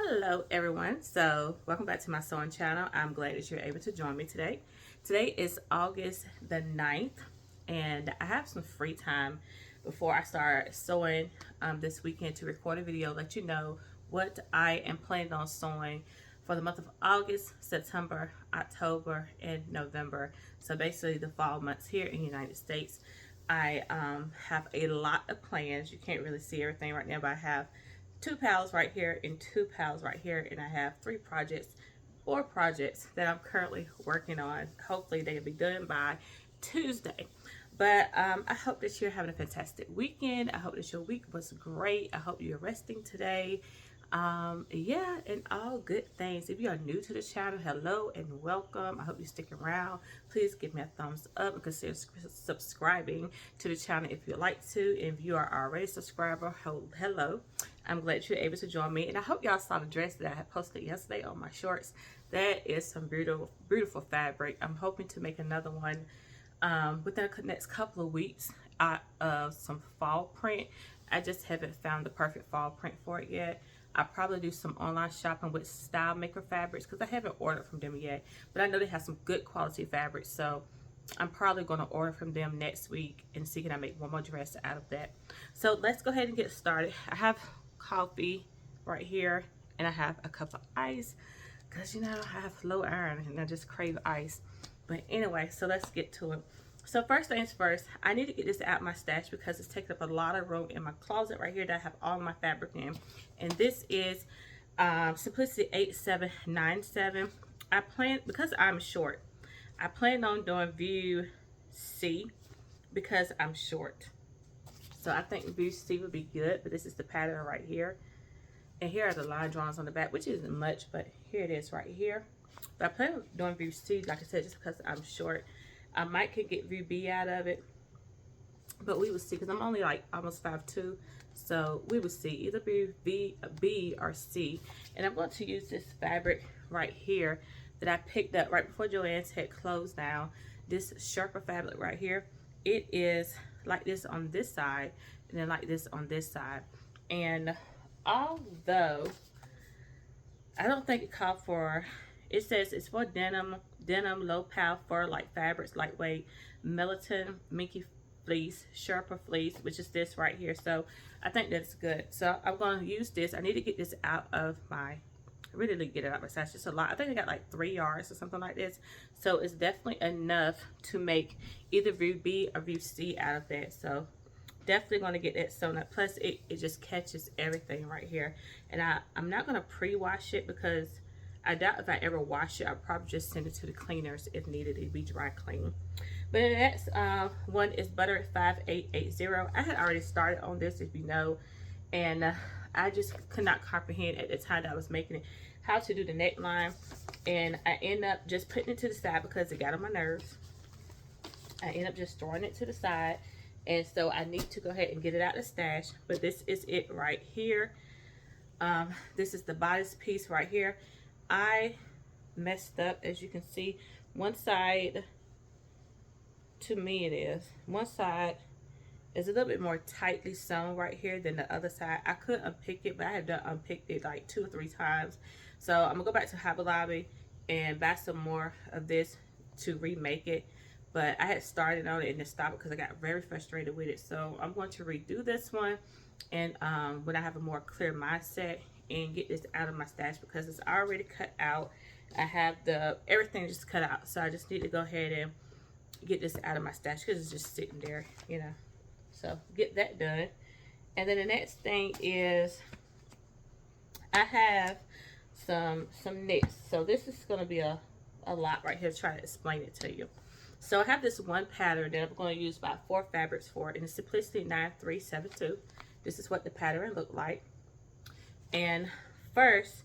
Hello everyone, so welcome back to my sewing channel. I'm glad that you're able to join me today. Today is August the 9th and I have some free time before I start sewing this weekend to record a video, let you know what I am planning on sewing for the month of August, September, October, and November. So basically the fall months here in the United States. I have a lot of plans. You can't really see everything right now, but I have 2 pals right here and 2 pals right here, and I have 4 projects that I'm currently working on. Hopefully they'll be done by Tuesday. But I hope that you're having a fantastic weekend. I hope that your week was great. I hope you're resting today. Yeah, and all good things. If you are new to the channel, hello and welcome. I hope you stick around. Please give me a thumbs up and consider subscribing to the channel if you'd like to. And if you are already a subscriber, hello. I'm glad you're able to join me, and I hope y'all saw the dress that I had posted yesterday on my shorts. That is some beautiful fabric. I'm hoping to make another one within the next couple of weeks out of some fall print. I just haven't found the perfect fall print for it yet. I'll probably do some online shopping with Style Maker Fabrics because I haven't ordered from them yet, but I know they have some good quality fabrics, so I'm probably going to order from them next week and see can I make one more dress out of that. So let's go ahead and get started. I have coffee right here and I have a cup of ice because you know I have low iron and I just crave ice. But anyway, so let's get to it. So first things first, I need to get this out my stash because it's taking up a lot of room in my closet right here that I have all my fabric in. And this is Simplicity 8797. I plan, because I'm short, I plan on doing view C because I'm short. So I think view C would be good, but this is the pattern right here. And here are the line drawings on the back, which isn't much, but here it is right here. But I plan on doing view C, like I said, just because I'm short. I might could get view B out of it, but we will see because I'm only like almost 5'2", so we will see either B or C. And I'm going to use this fabric right here that I picked up right before Joann's had closed down. This Sherpa fabric right here. It is like this on this side and then like this on this side. And although I don't think it called for, it says it's for denim, low power fur like fabrics, lightweight, melatonin, minky fleece, Sherpa fleece, which is this right here. So I think that's good. So I'm going to use this. I need to get this out of my, really need to get it out of my stash. Just a lot. I think I got like 3 yards or something like this. So it's definitely enough to make either view B or view C out of that. So definitely going to get that sewn up. Plus it just catches everything right here. And I'm not going to pre-wash it because I doubt if I ever wash it. I'll probably just send it to the cleaners if needed. It'd be dry clean. But the next one is Butter 5880. I had already started on this, if you know, and I just could not comprehend at the time that I was making it how to do the neckline, and I end up just putting it to the side because it got on my nerves. I end up just throwing it to the side, and so I need to go ahead and get it out of the stash. But this is it right here. This is the bodice piece right here. I messed up, as you can see. One side, to me it is, one side is a little bit more tightly sewn right here than the other side. I could unpick it, but I have done unpicked it like 2 or 3 times. So I'm gonna go back to Hobby Lobby and buy some more of this to remake it. But I had started on it and then stopped because I got very frustrated with it. So I'm going to redo this one, and when I have a more clear mindset, and get this out of my stash because it's already cut out. I have everything just cut out, so I just need to go ahead and get this out of my stash because it's just sitting there, you know. So get that done. And then the next thing is I have some knits. So this is going to be a lot right here to try to explain it to you. So I have this one pattern that I'm going to use about 4 fabrics for, and it's Simplicity 9372. This is what the pattern looked like. And first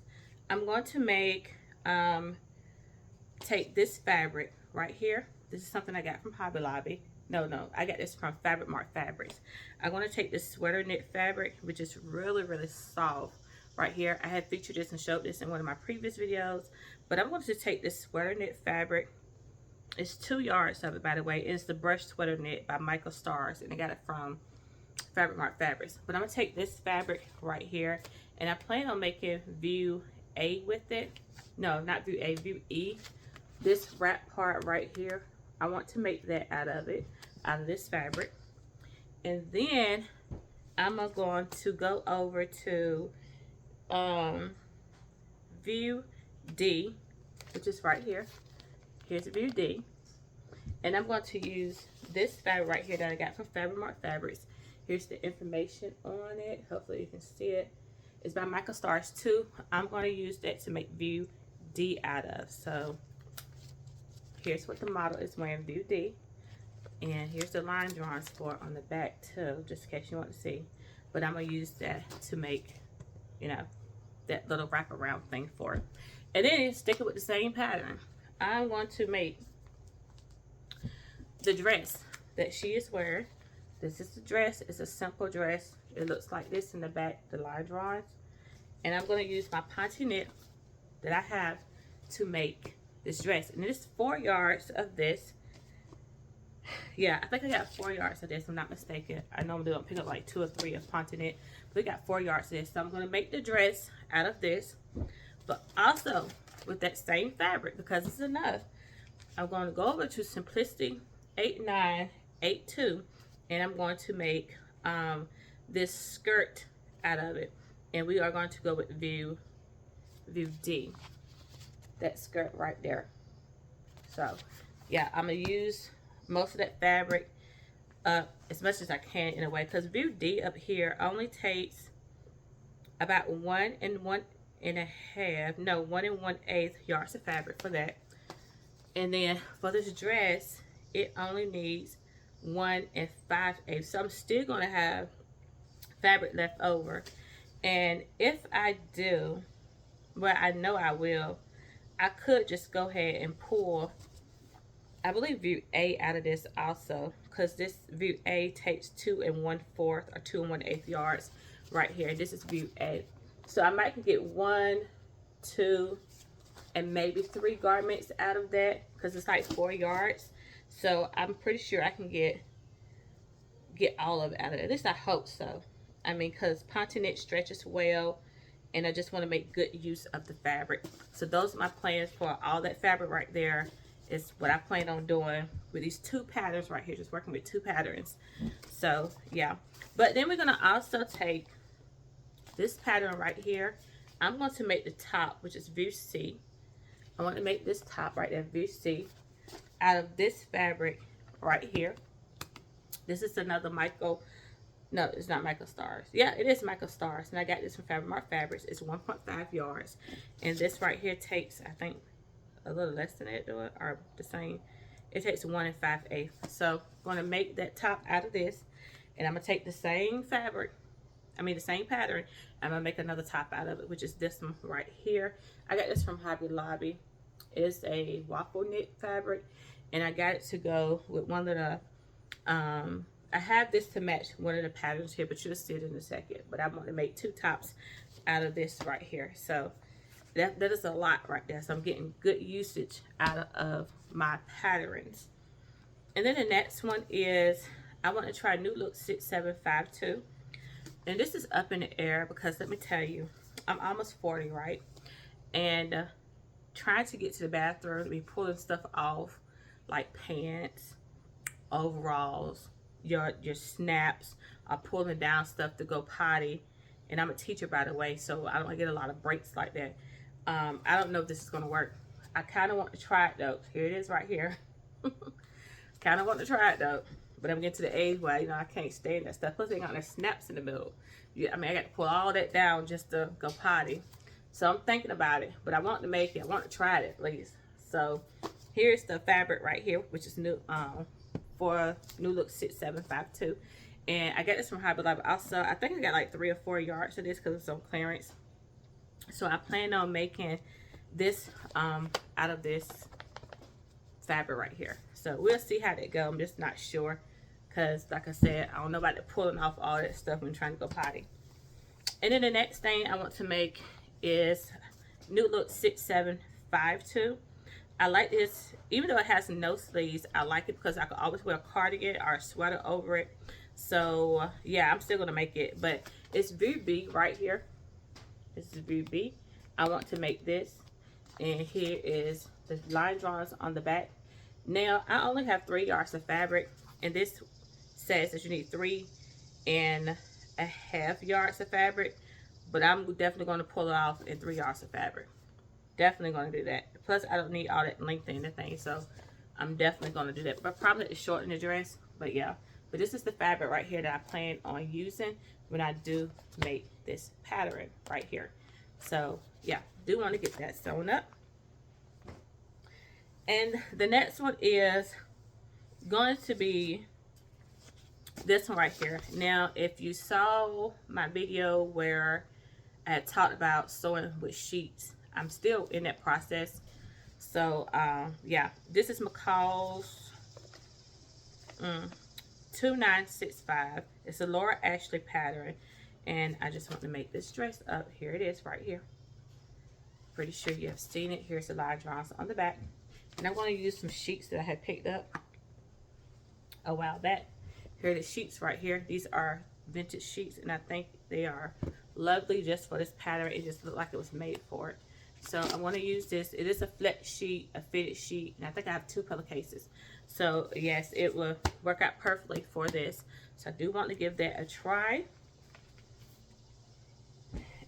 I'm going to make take this fabric right here. This is something I got from Hobby Lobby. No, I got this from Fabric Mart Fabrics. I'm going to take this sweater knit fabric, which is really soft right here. I had featured this and showed this in one of my previous videos, but I'm going to take this sweater knit fabric. It's 2 yards of it, by the way. It's the Brush Sweater Knit by Michael Stars, and I got it from Fabric Mart Fabrics. But I'm going to take this fabric right here, And I plan on making view A with it. No, not view A, view E. This wrap part right here, I want to make that out of this fabric. And then I'm going to go over to view D, which is right here. Here's view D. And I'm going to use this fabric right here that I got from Fabric Mart Fabrics. Here's the information on it. Hopefully you can see it. It's by Michael Stars 2. I'm going to use that to make view D out of. So here's what the model is wearing, view D. And here's the line drawings for it on the back too, just in case you want to see. But I'm going to use that to make, you know, that little wraparound thing for it. And then stick it with the same pattern. I want to make the dress that she is wearing. This is the dress. It's a simple dress. It looks like this in the back, the line drawings. And I'm going to use my Ponte knit that I have to make this dress. And it's 4 yards of this. Yeah, I think I got 4 yards of this, if I'm not mistaken. I normally don't pick up like 2 or 3 of Ponte knit, but we got 4 yards of this. So I'm going to make the dress out of this, but also with that same fabric, because it's enough. I'm going to go over to Simplicity 8982, and I'm going to make this skirt out of it. And we are going to go with view D, that skirt right there. So yeah, I'm going to use most of that fabric up as much as I can in a way, because view D up here only takes about 1 1/8 yards of fabric for that. And then for this dress, it only needs 1 5/8. So I'm still going to have fabric left over. And if I do, well, I know I will, I could just go ahead and pull, I believe, view A out of this also, because this view A takes 2 1/4 or 2 1/8 yards right here. This is view A. So I might get 1, 2, and maybe 3 garments out of that, because it's like 4 yards. So I'm pretty sure I can get all of it out of it. At least I hope so. I mean, because Ponte knit stretches well, and I just want to make good use of the fabric. So those are my plans for all that fabric right there. Is what I plan on doing with these 2 patterns right here, just working with 2 patterns. So yeah, but then we're going to also take this pattern right here. I'm going to make the top, which is view C. I want to make this top right there, view C, out of this fabric right here. This is another no, it's not Michael Stars. Yeah, it is Michael Stars, and I got this from Fabric Mart Fabrics. It's 1.5 yards, and this right here takes, I think, a little less than that, or the same. It takes 1 5/8. So I'm going to make that top out of this, and I'm going to take the same fabric, the same pattern. I'm going to make another top out of it, which is this one right here. I got this from Hobby Lobby. It's a waffle knit fabric, and I got it to go with one of the I have this to match one of the patterns here, but you'll see it in a second. But I'm going to make 2 tops out of this right here. So that is a lot right there. So I'm getting good usage out of my patterns. And then the next one is, I want to try New Look 6752. And this is up in the air, because let me tell you, I'm almost 40, right? And trying to get to the bathroom, to be pulling stuff off, like pants, overalls, your snaps, or pulling down stuff to go potty. And I'm a teacher, by the way, so I don't get a lot of breaks like that. I don't know if this is going to work. I kind of want to try it though. Here it is right here. Kind of want to try it though. But I'm getting to the age where, I can't stand that stuff. Plus, they got their snaps in the middle. I got to pull all that down just to go potty. So I'm thinking about it. But I want to make it. I want to try it at least. So here's the fabric right here, which is new for New Look 6752. And I got this from Hobby Lobby. Also, I think I got like 3 or 4 yards of this because it's on clearance. So I plan on making this out of this fabric right here. So we'll see how that go. I'm just not sure, because like I said, I don't know about the pulling off all that stuff when trying to go potty. And then the next thing I want to make is New Look 6752. I like this, even though it has no sleeves. I like it because I can always wear a cardigan or a sweater over it. So yeah, I'm still gonna make it, but it's view B right here. This is view B. I want to make this, and here is the line drawings on the back. Now, I only have 3 yards of fabric, and this says that you need 3.5 yards of fabric, but I'm definitely going to pull it off in 3 yards of fabric. Definitely going to do that. Plus, I don't need all that length in the thing, so I'm definitely going to do that. But probably to shorten the dress, but yeah. But this is the fabric right here that I plan on using when I do make this pattern right here. So yeah, do want to get that sewn up. And the next one is going to be this one right here. Now, if you saw my video where I had talked about sewing with sheets, I'm still in that process. So yeah, this is McCall's 2965. It's a Laura Ashley pattern, and I just want to make this dress up. Here it is right here. Pretty sure you have seen it. Here's the line drawings on the back, and I'm going to use some sheets that I had picked up a while back. Here are the sheets right here. These are vintage sheets, and I think they are lovely just for this pattern. It just looked like it was made for it. So I'm going to use this. It is a flex sheet, a fitted sheet, and I think I have 2 pillowcases. So yes, it will work out perfectly for this. So I do want to give that a try.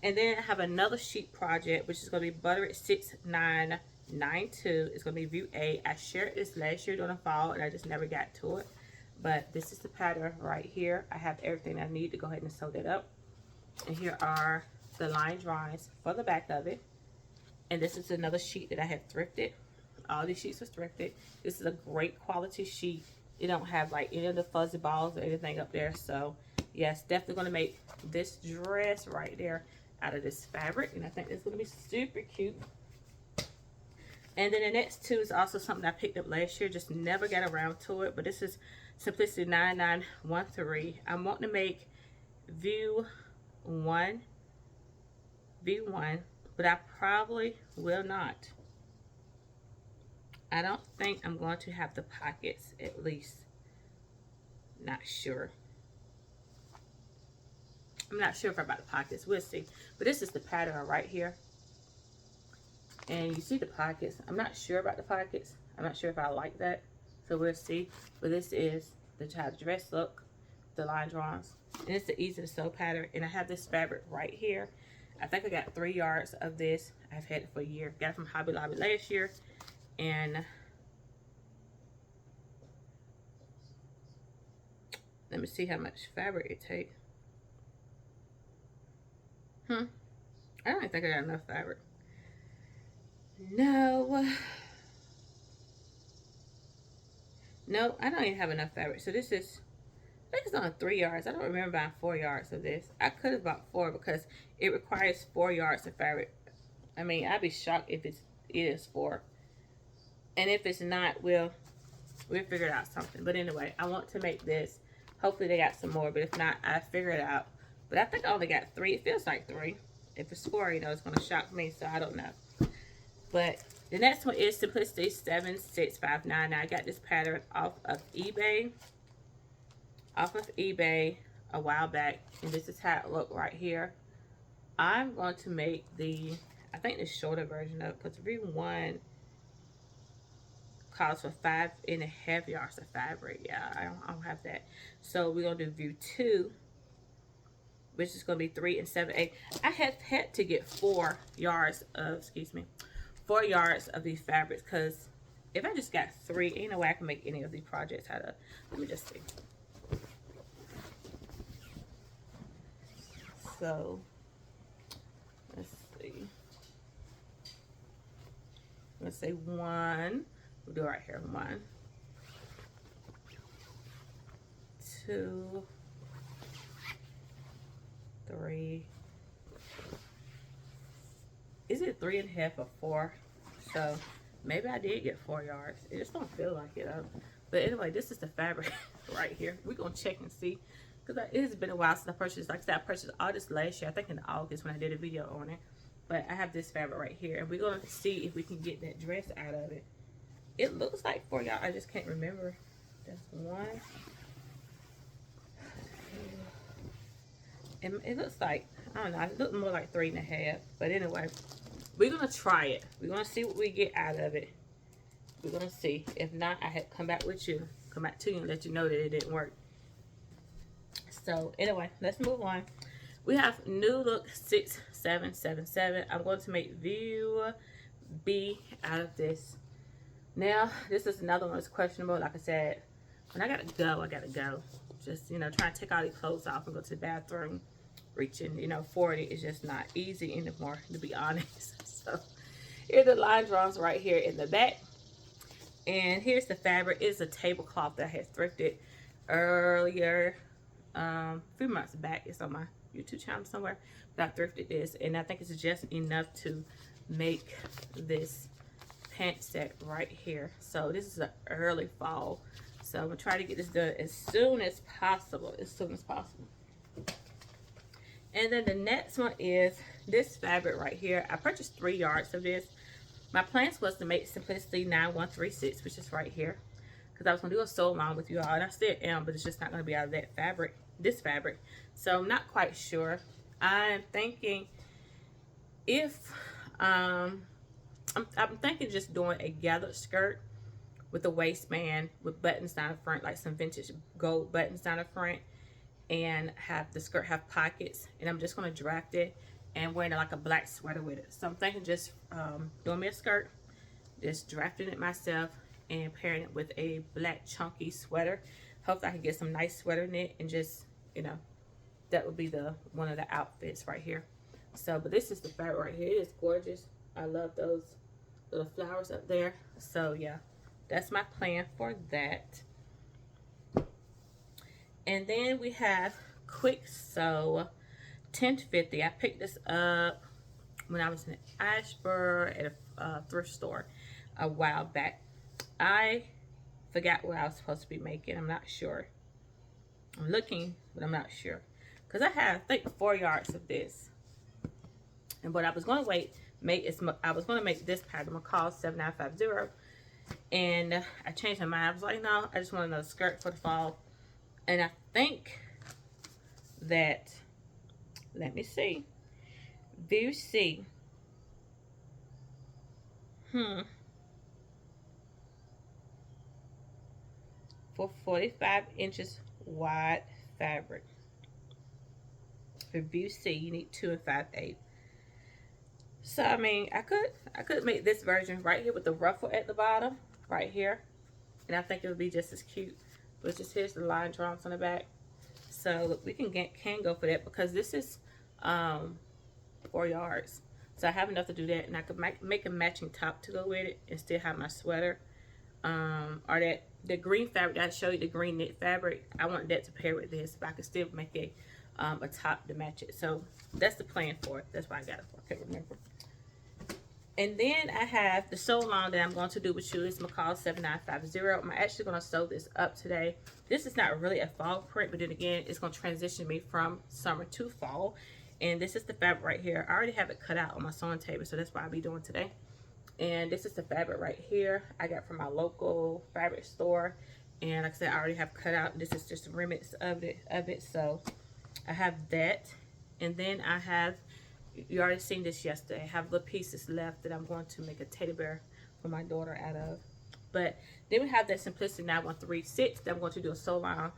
And then I have another sheet project, which is going to be Butterick 6992. It's going to be view A. I shared this last year during the fall, and I just never got to it. But this is the pattern right here. I have everything I need to go ahead and sew that up. And here are the line drawings for the back of it. And this is another sheet that I have thrifted. All these sheets are thrifted. This is a great quality sheet. You don't have like any of the fuzzy balls or anything up there. So yes, definitely going to make this dress right there out of this fabric. And I think it's going to be super cute. And then the next 2 is also something I picked up last year. Just never got around to it. But this is Simplicity 9913. I'm wanting to make view 1. But I probably will not. I don't think I'm going to have the pockets, at least. Not sure. I'm not sure if I'm about the pockets. We'll see. But this is the pattern right here. And you see the pockets. I'm not sure about the pockets. I'm not sure if I like that. So we'll see. But this is the how the dress look. The line drawings. And it's the easy to sew pattern. And I have this fabric right here. I think I got 3 yards of this. I've had it for a year. Got it from Hobby Lobby last year. And let me see how much fabric it takes. I don't think I got enough fabric. No, I don't even have enough fabric. So this is, I think it's on 3 yards. I don't remember buying 4 yards of this. I could have bought 4 because it requires 4 yards of fabric. I mean, I'd be shocked if it is 4. And if it's not, we'll figure out something. But anyway, I want to make this. Hopefully they got some more. But if not, I'll figure it out. But I think I only got 3. It feels like 3. If it's 4, you know, it's going to shock me. So I don't know. But the next one is Simplicity 7659. Now I got this pattern off of eBay. A while back. And this is how it looked right here. I'm going to make I think the shorter version of it. Because view 1 calls for 5.5 yards of fabric. Yeah, I don't have that. So we're going to do view 2. Which is going to be 3 and 7/8. I had to get 4 yards of, 4 yards of these fabrics, because if I just got 3, ain't no way I can make any of these projects out of. Let me just see. So, let's see. Let's say 1. We'll do it right here. 1, 2, 3. Is it 3.5 or 4? So maybe I did get 4 yards. It just don't feel like it. But anyway, this is the fabric right here. We're gonna check and see, because it has been a while since I purchased. Like I said, I purchased all this last year. I think in August when I did a video on it. But I have this fabric right here, and we're gonna see if we can get that dress out of it. It looks like 4 yards. I just can't remember. That's 1. And it looks like, I don't know, it looked more like 3.5. But anyway, we're gonna try it. We're gonna see what we get out of it. We're gonna see. If not, I had to come back to you and let you know that it didn't work. So anyway, let's move on. We have New Look 6777. I'm going to make View B out of this. Now, this is another one that's questionable. Like I said, when I gotta go, I gotta go. Just, you know, trying to take all these clothes off and go to the bathroom. Reaching, you know, 40 is just not easy anymore, to be honest. So, here are the line drawings right here in the back. And here's the fabric. It's a tablecloth that I had thrifted earlier, a few months back. It's on my YouTube channel somewhere. But I thrifted this, and I think it's just enough to make this pant set right here. So this is an early fall. So I'm gonna try to get this done as soon as possible. And then the next one is this fabric right here. I purchased 3 yards of this. My plans was to make Simplicity 9136, which is right here, because I was gonna do a sew along with you all, and I still am, but it's just not gonna be out of that fabric, this fabric. So I'm not quite sure. I'm thinking if I'm thinking just doing a gathered skirt with a waistband with buttons down the front, like some vintage gold buttons down the front, and have the skirt have pockets, and I'm just going to draft it and wearing like a black sweater with it. So I'm thinking just doing me a skirt, just drafting it myself and pairing it with a black chunky sweater. Hopefully I can get some nice sweater knit, and just, you know, that would be the one of the outfits right here. So, but this is the fabric right here. It is gorgeous. I love those little flowers up there. So yeah, that's my plan for that. And then we have Quick Sew 1050. I picked this up when I was in Ashburn at a thrift store a while back. I forgot what I was supposed to be making. I'm not sure. I'm looking, but I'm not sure. Because I have, I think, 4 yards of this. And what I was going to I was going to make this pattern, McCall 7950. And I changed my mind. I was like, no, I just want another skirt for the fall. And I think that, let me see, View C, for 45 inches wide fabric. For View C, you need 2 5/8. So I mean, I could make this version right here with the ruffle at the bottom, right here, and I think it would be just as cute. But just here's the line drawings on the back. So we can go for that, because this is 4 yards. So I have enough to do that, and I could make a matching top to go with it and still have my sweater. Or that the green fabric that I showed you, the green knit fabric, I want that to pair with this, but I could still make a top to match it. So that's the plan for it. That's why I got it for. I can't remember. And then I have the sew along that I'm going to do with you. It's McCall 7950. I'm actually going to sew this up today. This is not really a fall print, but then again, it's going to transition me from summer to fall. And this is the fabric right here. I already have it cut out on my sewing table, so that's what I'll be doing today. And this is the fabric right here I got from my local fabric store. And like I said, I already have cut out. This is just remnants of it. So I have that. And then I have, you already seen this yesterday, I have little pieces left that I'm going to make a teddy bear for my daughter out of. But then we have that Simplicity 9136 that I'm going to do a sew along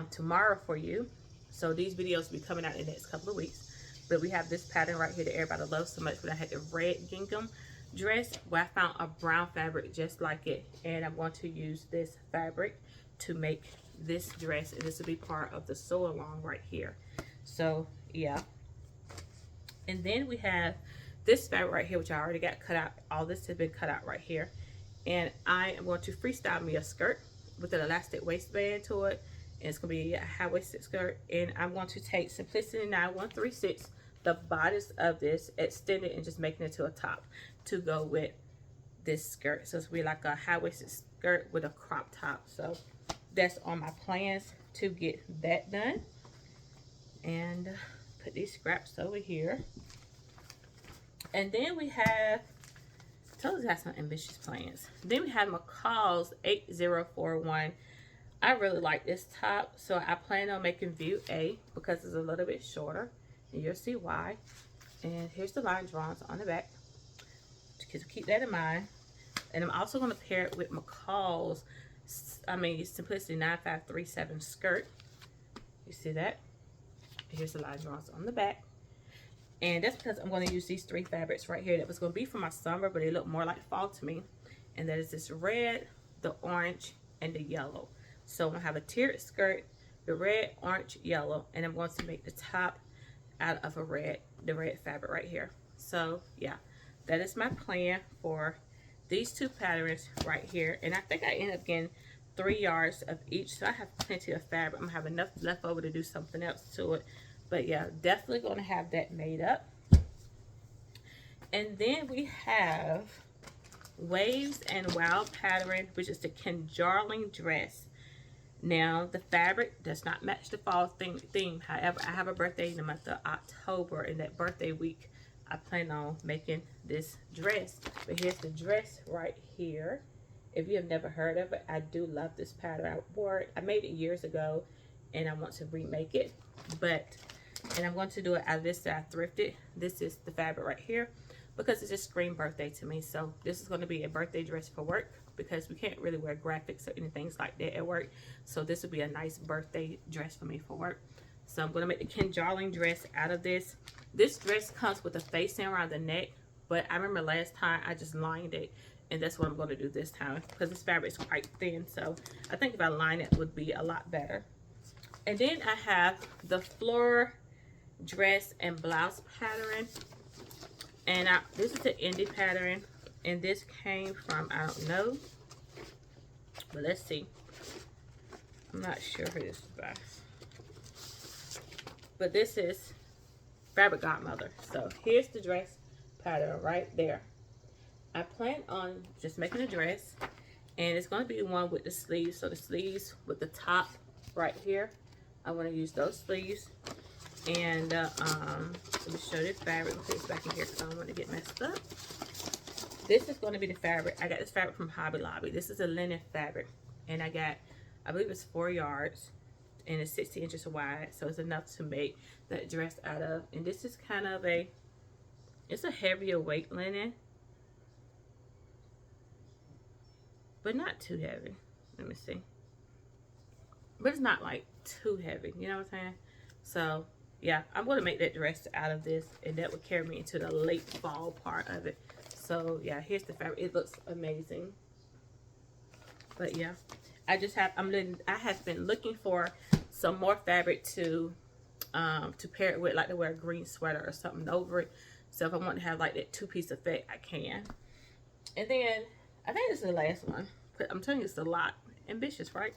tomorrow for you. So these videos will be coming out in the next couple of weeks. But we have this pattern right here that everybody loves so much. But I had the red gingham dress where I found a brown fabric just like it. And I'm going to use this fabric to make this dress. And this will be part of the sew along right here. So yeah. And then we have this fabric right here, which I already got cut out. All this has been cut out right here. And I am going to freestyle me a skirt with an elastic waistband to it. And it's going to be a high-waisted skirt. And I'm going to take Simplicity 9136, the bodice of this, extend it, and just making it to a top to go with this skirt. So it's going to be like a high-waisted skirt with a crop top. So that's on my plans to get that done. And put these scraps over here. And then we have, I told you I have some ambitious plans. Then we have McCall's 8041. I really like this top, so I plan on making View A because it's a little bit shorter. and you'll see why. And here's the line drawings on the back. Just keep that in mind. And I'm also going to pair it with McCall's, Simplicity 9537 skirt. You see that? Here's the line drawings on the back. And that's because I'm going to use these 3 fabrics right here. That was going to be for my summer, but they look more like fall to me. And that is this red, the orange, and the yellow. So I'm going to have a tiered skirt, the red, orange, yellow, and I'm going to make the top out of the red fabric right here. So yeah, that is my plan for these 2 patterns right here. And I think I end up getting 3 yards of each, so I have plenty of fabric. I'm gonna have enough left over to do something else to it. But yeah, definitely gonna have that made up. And then we have Waves and Wild pattern, which is the Kinjarling dress. Now the fabric does not match the fall theme. However, I have a birthday in the month of October, and that birthday week I plan on making this dress. But here's the dress right here. If you have never heard of it, I do love this pattern. I wore it, I made it years ago, and I want to remake it. And I'm going to do it out of this that I thrifted. This is the fabric right here, because it's just scream birthday to me. So this is going to be a birthday dress for work, because we can't really wear graphics or anything like that at work. So this would be a nice birthday dress for me for work. So I'm going to make the Kinjarling dress out of this. This dress comes with a facing around the neck, but I remember last time I just lined it, and that's what I'm going to do this time, because this fabric is quite thin. So I think if I line it would be a lot better. And then I have the floor dress and blouse pattern. And this is the indie pattern. And this came from, I don't know, but let's see. I'm not sure who this is by. But this is Fabric Godmother. So here's the dress pattern right there. I plan on just making a dress, and it's going to be one with the sleeves. So the sleeves with the top right here, I want to use those sleeves. And let me show this fabric. Put this back in here because I don't want to get messed up. This is going to be the fabric. I got this fabric from Hobby Lobby. This is a linen fabric, and I got, I believe it's 4 yards, and it's 60 inches wide, so it's enough to make that dress out of. And this is kind of it's a heavier weight linen, but not too heavy. Let me see. But it's not like too heavy, you know what I'm saying? So yeah, I'm going to make that dress out of this, and that would carry me into the late fall part of it. So yeah, here's the fabric. It looks amazing. But yeah, I have been looking for some more fabric to pair it with, like to wear a green sweater or something over it. So if I want to have like that 2-piece effect, I can. And then I think this is the last one. But I'm telling you, it's a lot. Ambitious, right?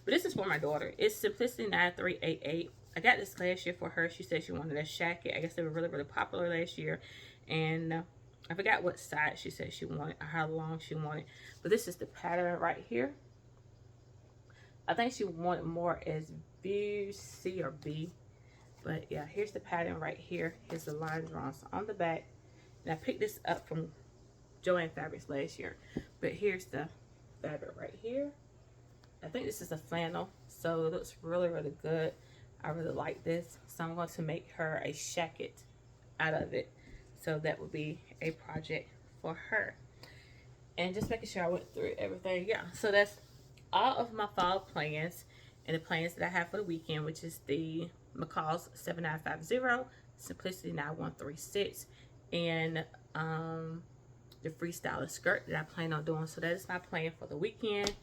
But this is for my daughter. It's Simplicity 9388. I got this last year for her. She said she wanted a jacket. I guess they were really, really popular last year. And I forgot what size she said she wanted, or how long she wanted. But this is the pattern right here. I think she wanted more as B, C, or B. But yeah, here's the pattern right here. Here's the line drawings on the back. And I picked this up from Joann Fabrics last year. But here's the fabric right here. I think this is a flannel, so it looks really, really good. I really like this. So I'm going to make her a jacket out of it. So that would be a project for her. And just making sure I went through everything. Yeah, so that's all of my fall plans and the plans that I have for the weekend, which is the McCall's 7950, Simplicity 9136, and the freestyle skirt that I plan on doing. So that is my plan for the weekend.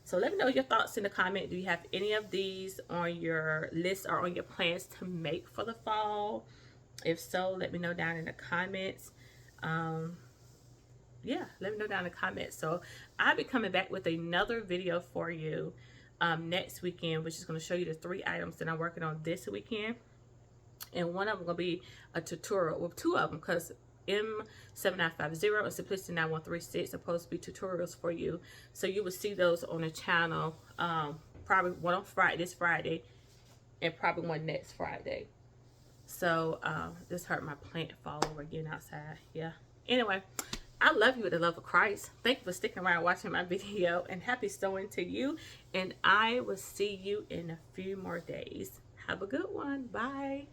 So let me know your thoughts in the comment. Do you have any of these on your list or on your plans to make for the fall? If so, let me know down in the comments. Yeah, let me know down in the comments. So I'll be coming back with another video for you next weekend, which is going to show you the 3 items that I'm working on this weekend. And one of them going to be a tutorial, well, 2 of them, because M7950 and Simplicity 9136 are supposed to be tutorials for you. So you will see those on the channel, probably one on this Friday, and probably one next Friday. So this hurt my plant fall over again outside. Yeah. Anyway, I love you with the love of Christ. Thank you for sticking around watching my video, and happy sewing to you. And I will see you in a few more days. Have a good one. Bye.